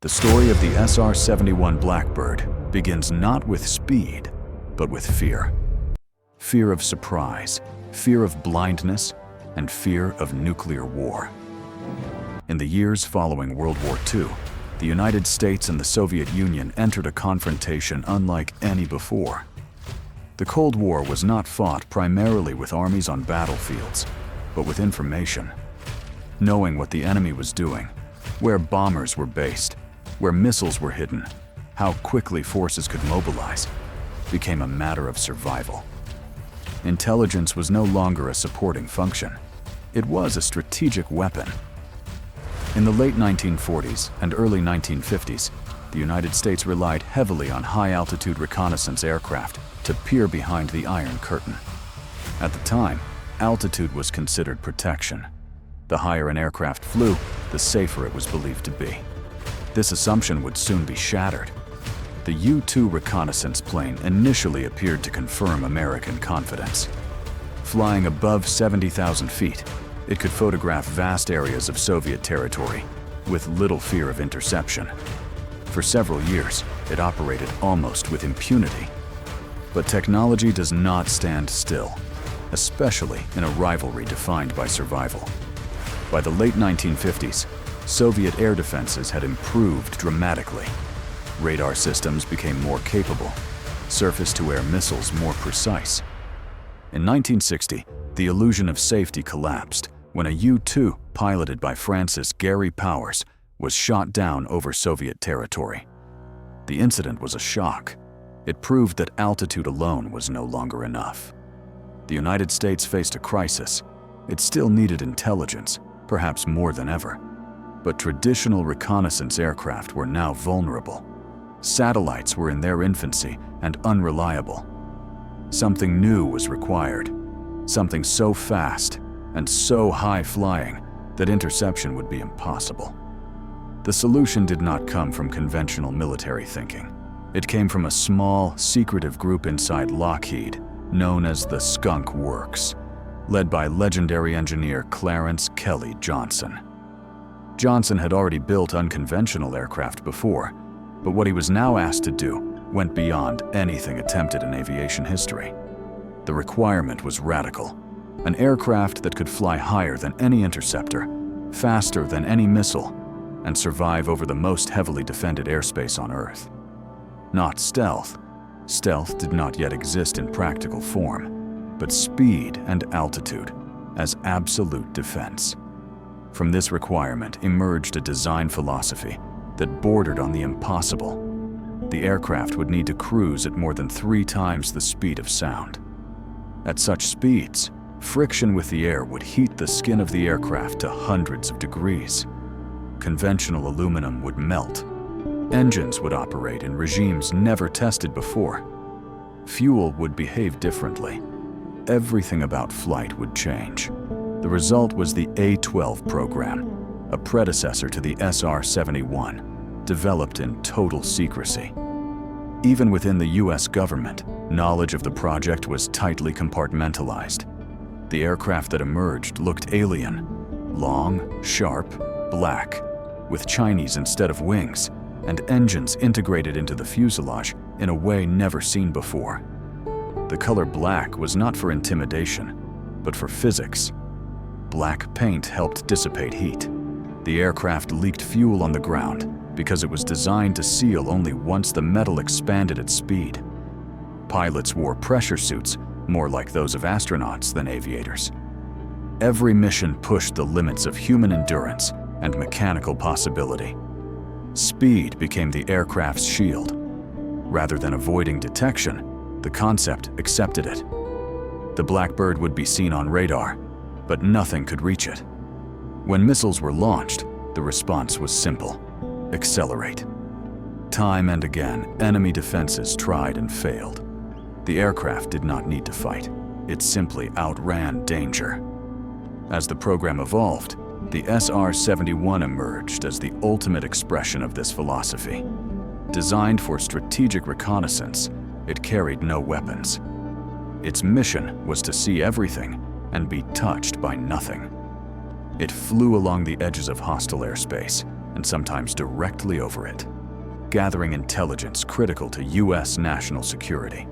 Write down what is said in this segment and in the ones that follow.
The story of the SR-71 Blackbird begins not with speed, but with fear. Fear of surprise, fear of blindness, and fear of nuclear war. In the years following World War II, the United States and the Soviet Union entered a confrontation unlike any before. The Cold War was not fought primarily with armies on battlefields, but with information. Knowing what the enemy was doing, where bombers were based, where missiles were hidden, how quickly forces could mobilize, became a matter of survival. Intelligence was no longer a supporting function. It was a strategic weapon. In the late 1940s and early 1950s, the United States relied heavily on high-altitude reconnaissance aircraft to peer behind the Iron Curtain. At the time, altitude was considered protection. The higher an aircraft flew, the safer it was believed to be. This assumption would soon be shattered. The U-2 reconnaissance plane initially appeared to confirm American confidence. Flying above 70,000 feet, it could photograph vast areas of Soviet territory with little fear of interception. For several years, it operated almost with impunity. But technology does not stand still, especially in a rivalry defined by survival. By the late 1950s, Soviet air defenses had improved dramatically. Radar systems became more capable, surface-to-air missiles more precise. In 1960, the illusion of safety collapsed when a U-2 piloted by Francis Gary Powers was shot down over Soviet territory. The incident was a shock. It proved that altitude alone was no longer enough. The United States faced a crisis. It still needed intelligence, perhaps more than ever. But traditional reconnaissance aircraft were now vulnerable. Satellites were in their infancy and unreliable. Something new was required, something so fast and so high-flying that interception would be impossible. The solution did not come from conventional military thinking. It came from a small, secretive group inside Lockheed, known as the Skunk Works, led by legendary engineer Clarence Kelly Johnson. Johnson had already built unconventional aircraft before, but what he was now asked to do went beyond anything attempted in aviation history. The requirement was radical: an aircraft that could fly higher than any interceptor, faster than any missile, and survive over the most heavily defended airspace on Earth. Not stealth. Stealth did not yet exist in practical form, but speed and altitude as absolute defense. From this requirement emerged a design philosophy that bordered on the impossible. The aircraft would need to cruise at more than 3 times the speed of sound. At such speeds, friction with the air would heat the skin of the aircraft to hundreds of degrees. Conventional aluminum would melt. Engines would operate in regimes never tested before. Fuel would behave differently. Everything about flight would change. The result was the A-12 program, a predecessor to the SR-71, developed in total secrecy. Even within the US government, knowledge of the project was tightly compartmentalized. The aircraft that emerged looked alien: long, sharp, black, with Chinese instead of wings, and engines integrated into the fuselage in a way never seen before. The color black was not for intimidation, but for physics. Black paint helped dissipate heat. The aircraft leaked fuel on the ground because it was designed to seal only once the metal expanded at speed. Pilots wore pressure suits more like those of astronauts than aviators. Every mission pushed the limits of human endurance and mechanical possibility. Speed became the aircraft's shield. Rather than avoiding detection, the concept accepted it. The Blackbird would be seen on radar, but nothing could reach it. When missiles were launched, the response was simple: accelerate. Time and again, enemy defenses tried and failed. The aircraft did not need to fight. It simply outran danger. As the program evolved, the SR-71 emerged as the ultimate expression of this philosophy. Designed for strategic reconnaissance, it carried no weapons. Its mission was to see everything and be touched by nothing. It flew along the edges of hostile airspace, and sometimes directly over it, gathering intelligence critical to U.S. national security.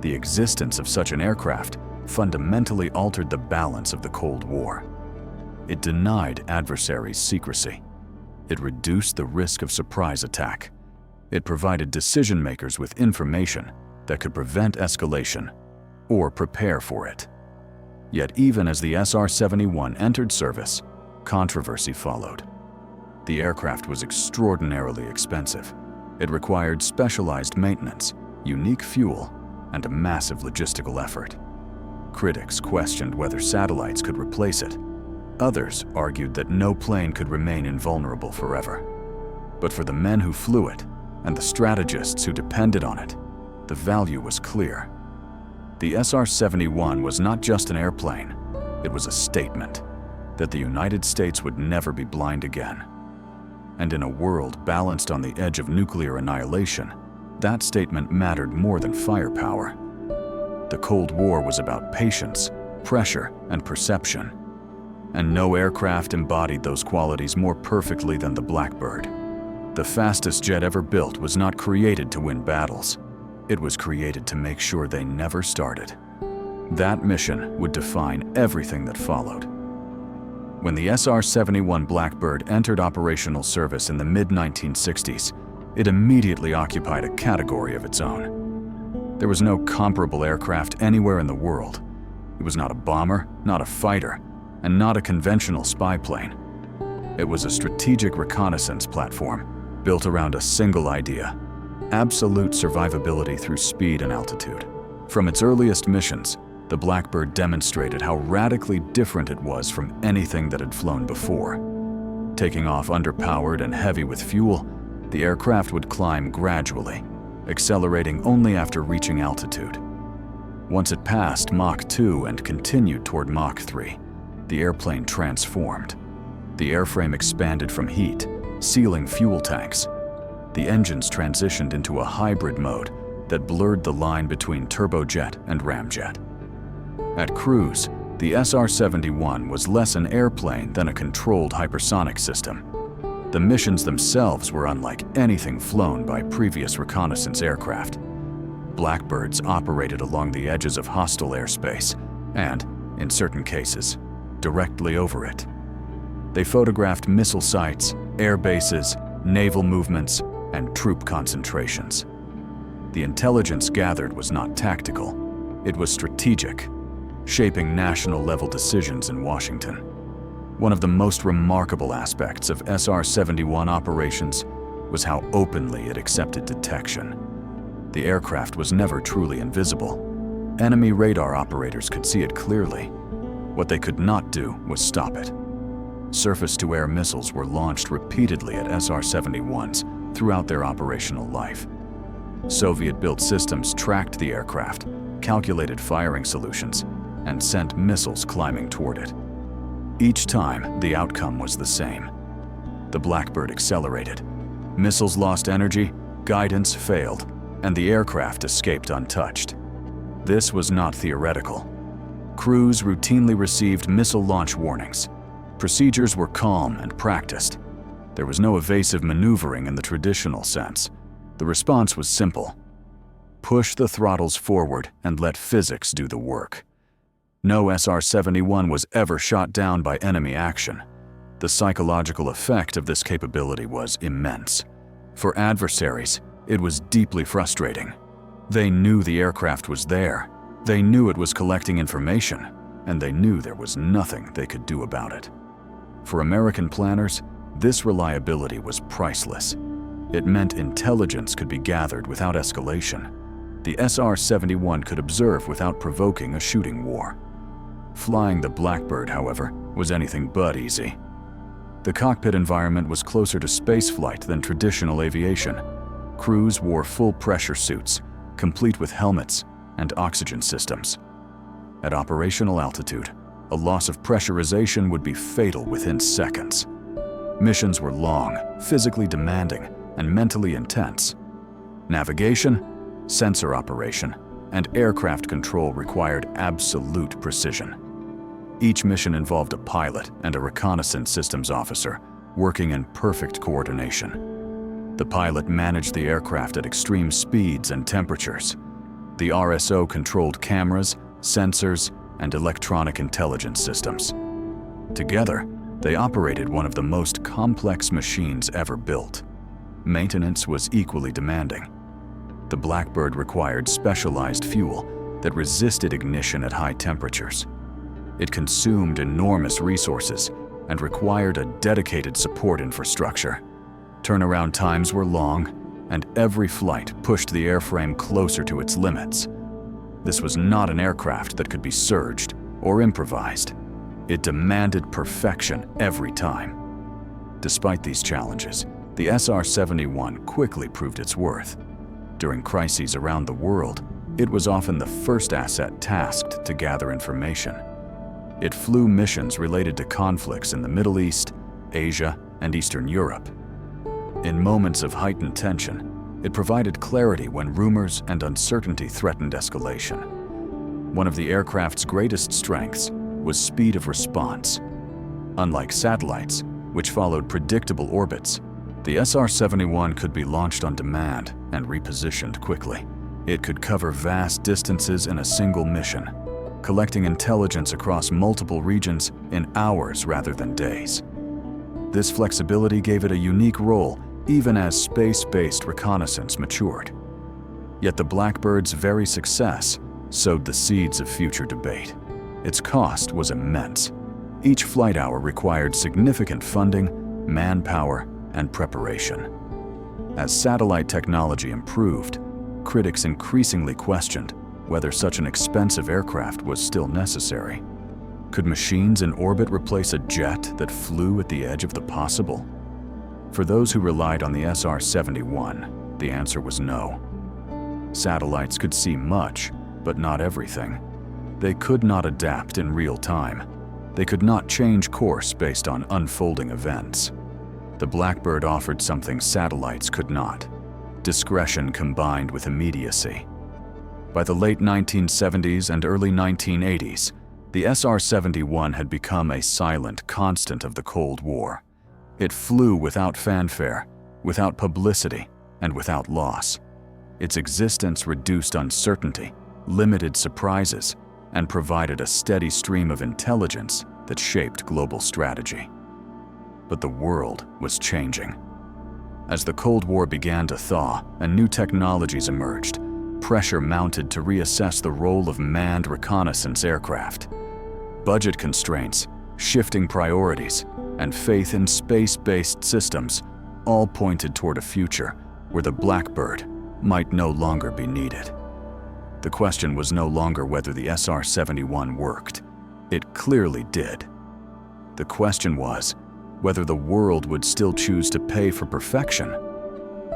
The existence of such an aircraft fundamentally altered the balance of the Cold War. It denied adversaries secrecy. It reduced the risk of surprise attack. It provided decision-makers with information that could prevent escalation or prepare for it. Yet even as the SR-71 entered service, controversy followed. The aircraft was extraordinarily expensive. It required specialized maintenance, unique fuel, and a massive logistical effort. Critics questioned whether satellites could replace it. Others argued that no plane could remain invulnerable forever. But for the men who flew it and the strategists who depended on it, the value was clear. The SR-71 was not just an airplane, it was a statement that the United States would never be blind again. And in a world balanced on the edge of nuclear annihilation, that statement mattered more than firepower. The Cold War was about patience, pressure, and perception. And no aircraft embodied those qualities more perfectly than the Blackbird. The fastest jet ever built was not created to win battles. It was created to make sure they never started. That mission would define everything that followed. When the SR-71 Blackbird entered operational service in the mid-1960s, it immediately occupied a category of its own. There was no comparable aircraft anywhere in the world. It was not a bomber, not a fighter, and not a conventional spy plane. It was a strategic reconnaissance platform built around a single idea: absolute survivability through speed and altitude. From its earliest missions, the Blackbird demonstrated how radically different it was from anything that had flown before. Taking off underpowered and heavy with fuel, the aircraft would climb gradually, accelerating only after reaching altitude. Once it passed Mach 2 and continued toward Mach 3, the airplane transformed. The airframe expanded from heat, sealing fuel tanks. The engines transitioned into a hybrid mode that blurred the line between turbojet and ramjet. At cruise, the SR-71 was less an airplane than a controlled hypersonic system. The missions themselves were unlike anything flown by previous reconnaissance aircraft. Blackbirds operated along the edges of hostile airspace and, in certain cases, directly over it. They photographed missile sites, air bases, naval movements, and troop concentrations. The intelligence gathered was not tactical, it was strategic, shaping national-level decisions in Washington. One of the most remarkable aspects of SR-71 operations was how openly it accepted detection. The aircraft was never truly invisible. Enemy radar operators could see it clearly. What they could not do was stop it. Surface-to-air missiles were launched repeatedly at SR-71s throughout their operational life. Soviet-built systems tracked the aircraft, calculated firing solutions, and sent missiles climbing toward it. Each time, the outcome was the same. The Blackbird accelerated. Missiles lost energy, guidance failed, and the aircraft escaped untouched. This was not theoretical. Crews routinely received missile launch warnings. Procedures were calm and practiced. There was no evasive maneuvering in the traditional sense. The response was simple: push the throttles forward and let physics do the work. No SR-71 was ever shot down by enemy action. The psychological effect of this capability was immense. For adversaries, it was deeply frustrating. They knew the aircraft was there, they knew it was collecting information, and they knew there was nothing they could do about it. For American planners, this reliability was priceless. It meant intelligence could be gathered without escalation. The SR-71 could observe without provoking a shooting war. Flying the Blackbird, however, was anything but easy. The cockpit environment was closer to spaceflight than traditional aviation. Crews wore full pressure suits, complete with helmets and oxygen systems. At operational altitude, a loss of pressurization would be fatal within seconds. Missions were long, physically demanding, and mentally intense. Navigation, sensor operation, and aircraft control required absolute precision. Each mission involved a pilot and a reconnaissance systems officer working in perfect coordination. The pilot managed the aircraft at extreme speeds and temperatures. The RSO controlled cameras, sensors, and electronic intelligence systems. Together, they operated one of the most complex machines ever built. Maintenance was equally demanding. The Blackbird required specialized fuel that resisted ignition at high temperatures. It consumed enormous resources and required a dedicated support infrastructure. Turnaround times were long, and every flight pushed the airframe closer to its limits. This was not an aircraft that could be surged or improvised. It demanded perfection every time. Despite these challenges, the SR-71 quickly proved its worth. During crises around the world, it was often the first asset tasked to gather information. It flew missions related to conflicts in the Middle East, Asia, and Eastern Europe. In moments of heightened tension, it provided clarity when rumors and uncertainty threatened escalation. One of the aircraft's greatest strengths was speed of response. Unlike satellites, which followed predictable orbits, the SR-71 could be launched on demand and repositioned quickly. It could cover vast distances in a single mission, collecting intelligence across multiple regions in hours rather than days. This flexibility gave it a unique role even as space-based reconnaissance matured. Yet the Blackbird's very success sowed the seeds of future debate. Its cost was immense. Each flight hour required significant funding, manpower, and preparation. As satellite technology improved, critics increasingly questioned whether such an expensive aircraft was still necessary. Could machines in orbit replace a jet that flew at the edge of the possible? For those who relied on the SR-71, the answer was no. Satellites could see much, but not everything. They could not adapt in real time. They could not change course based on unfolding events. The Blackbird offered something satellites could not: discretion combined with immediacy. By the late 1970s and early 1980s, the SR-71 had become a silent constant of the Cold War. It flew without fanfare, without publicity, and without loss. Its existence reduced uncertainty, limited surprises, and provided a steady stream of intelligence that shaped global strategy. But the world was changing. As the Cold War began to thaw and new technologies emerged, pressure mounted to reassess the role of manned reconnaissance aircraft. Budget constraints, shifting priorities, and faith in space-based systems all pointed toward a future where the Blackbird might no longer be needed. The question was no longer whether the SR-71 worked. It clearly did. The question was whether the world would still choose to pay for perfection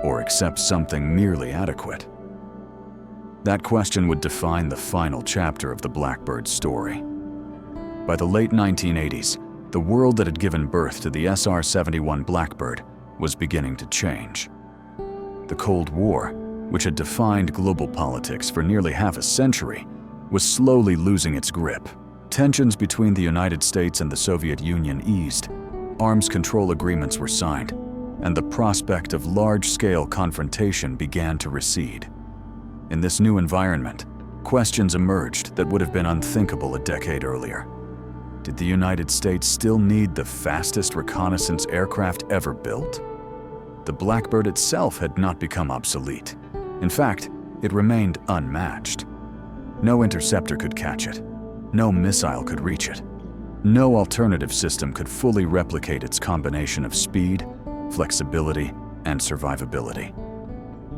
or accept something merely adequate. That question would define the final chapter of the Blackbird story. By the late 1980s, the world that had given birth to the SR-71 Blackbird was beginning to change. The Cold War, which had defined global politics for nearly half a century, was slowly losing its grip. Tensions between the United States and the Soviet Union eased, arms control agreements were signed, and the prospect of large-scale confrontation began to recede. In this new environment, questions emerged that would have been unthinkable a decade earlier. Did the United States still need the fastest reconnaissance aircraft ever built? The Blackbird itself had not become obsolete. In fact, it remained unmatched. No interceptor could catch it. No missile could reach it. No alternative system could fully replicate its combination of speed, flexibility, and survivability.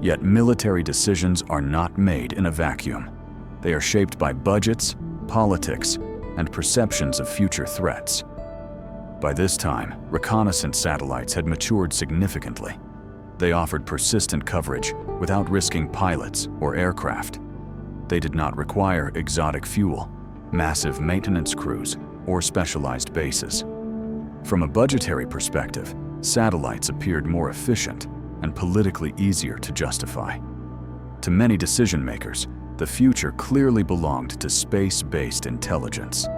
Yet military decisions are not made in a vacuum. They are shaped by budgets, politics, and perceptions of future threats. By this time, reconnaissance satellites had matured significantly. They offered persistent coverage without risking pilots or aircraft. They did not require exotic fuel, massive maintenance crews, or specialized bases. From a budgetary perspective, satellites appeared more efficient and politically easier to justify. To many decision-makers, the future clearly belonged to space-based intelligence.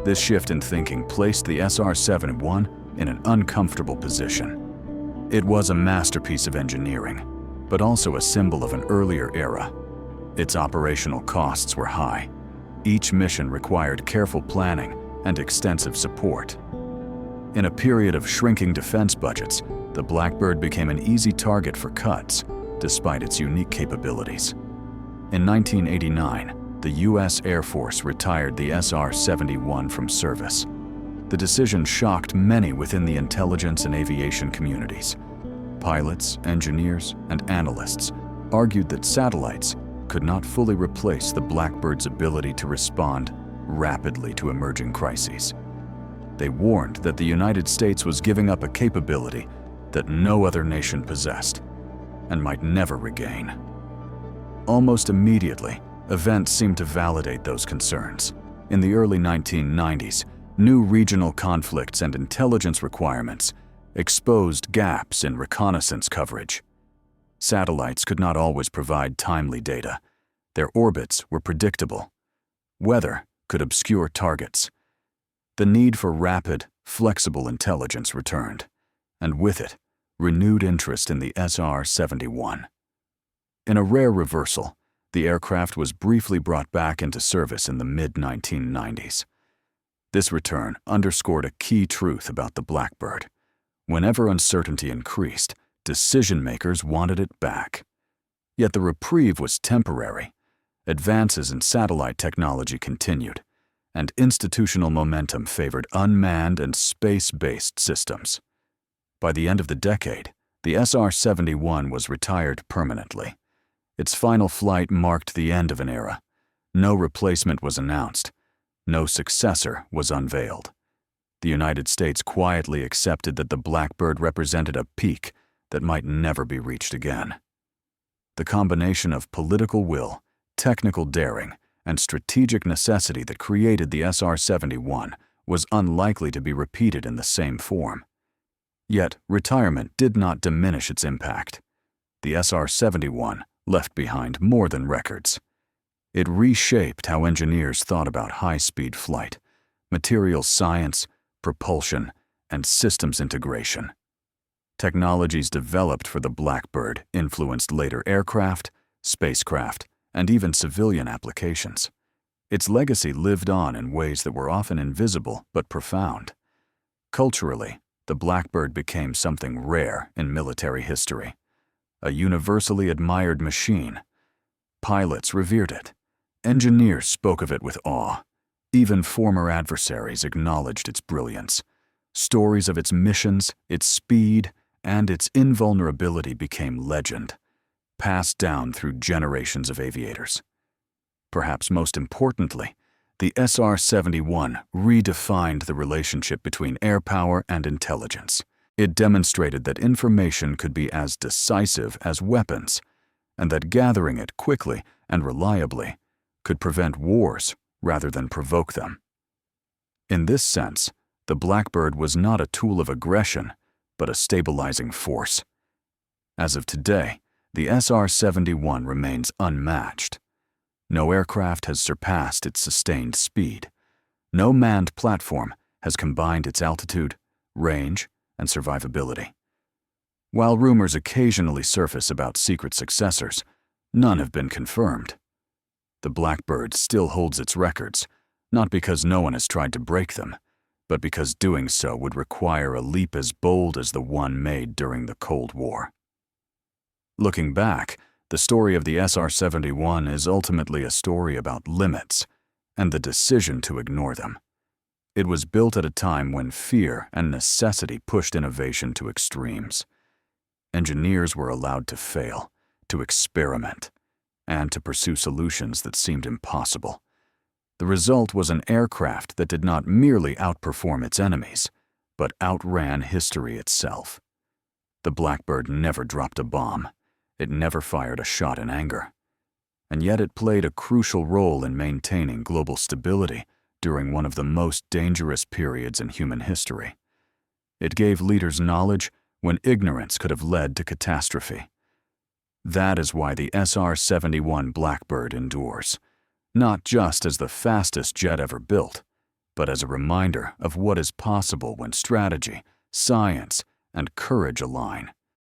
This shift in thinking placed the SR-71 in an uncomfortable position. It was a masterpiece of engineering, but also a symbol of an earlier era. Its operational costs were high. Each mission required careful planning and extensive support. In a period of shrinking defense budgets, the Blackbird became an easy target for cuts, despite its unique capabilities. In 1989, the U.S. Air Force retired the SR-71 from service. The decision shocked many within the intelligence and aviation communities. Pilots, engineers, and analysts argued that satellites could not fully replace the Blackbird's ability to respond rapidly to emerging crises. They warned that the United States was giving up a capability that no other nation possessed and might never regain. Almost immediately, events seemed to validate those concerns. In the early 1990s, new regional conflicts and intelligence requirements exposed gaps in reconnaissance coverage. Satellites could not always provide timely data. Their orbits were predictable. Weather could obscure targets. The need for rapid, flexible intelligence returned, and with it, renewed interest in the SR-71. In a rare reversal, the aircraft was briefly brought back into service in the mid-1990s. This return underscored a key truth about the Blackbird. Whenever uncertainty increased, decision-makers wanted it back. Yet the reprieve was temporary. Advances in satellite technology continued, and institutional momentum favored unmanned and space-based systems. By the end of the decade, the SR-71 was retired permanently. Its final flight marked the end of an era. No replacement was announced. No successor was unveiled. The United States quietly accepted that the Blackbird represented a peak that might never be reached again. The combination of political will, technical daring, and strategic necessity that created the SR-71 was unlikely to be repeated in the same form. Yet, retirement did not diminish its impact. The SR-71 left behind more than records. It reshaped how engineers thought about high-speed flight, materials science, propulsion, and systems integration. Technologies developed for the Blackbird influenced later aircraft, spacecraft, and even civilian applications. Its legacy lived on in ways that were often invisible but profound. Culturally, the Blackbird became something rare in military history. A universally admired machine. Pilots revered it. Engineers spoke of it with awe. Even former adversaries acknowledged its brilliance. Stories of its missions, its speed, and its invulnerability became legend, passed down through generations of aviators. Perhaps most importantly, the SR-71 redefined the relationship between air power and intelligence. It demonstrated that information could be as decisive as weapons, and that gathering it quickly and reliably could prevent wars rather than provoke them. In this sense, the Blackbird was not a tool of aggression, but a stabilizing force. As of today, the SR-71 remains unmatched. No aircraft has surpassed its sustained speed. No manned platform has combined its altitude, range, and survivability. While rumors occasionally surface about secret successors, none have been confirmed. The Blackbird still holds its records, not because no one has tried to break them, but because doing so would require a leap as bold as the one made during the Cold War. Looking back, the story of the SR-71 is ultimately a story about limits and the decision to ignore them. It was built at a time when fear and necessity pushed innovation to extremes. Engineers were allowed to fail, to experiment, and to pursue solutions that seemed impossible. The result was an aircraft that did not merely outperform its enemies, but outran history itself. The Blackbird never dropped a bomb. It never fired a shot in anger. And yet it played a crucial role in maintaining global stability during one of the most dangerous periods in human history. It gave leaders knowledge when ignorance could have led to catastrophe. That is why the SR-71 Blackbird endures, not just as the fastest jet ever built, but as a reminder of what is possible when strategy, science, and courage align.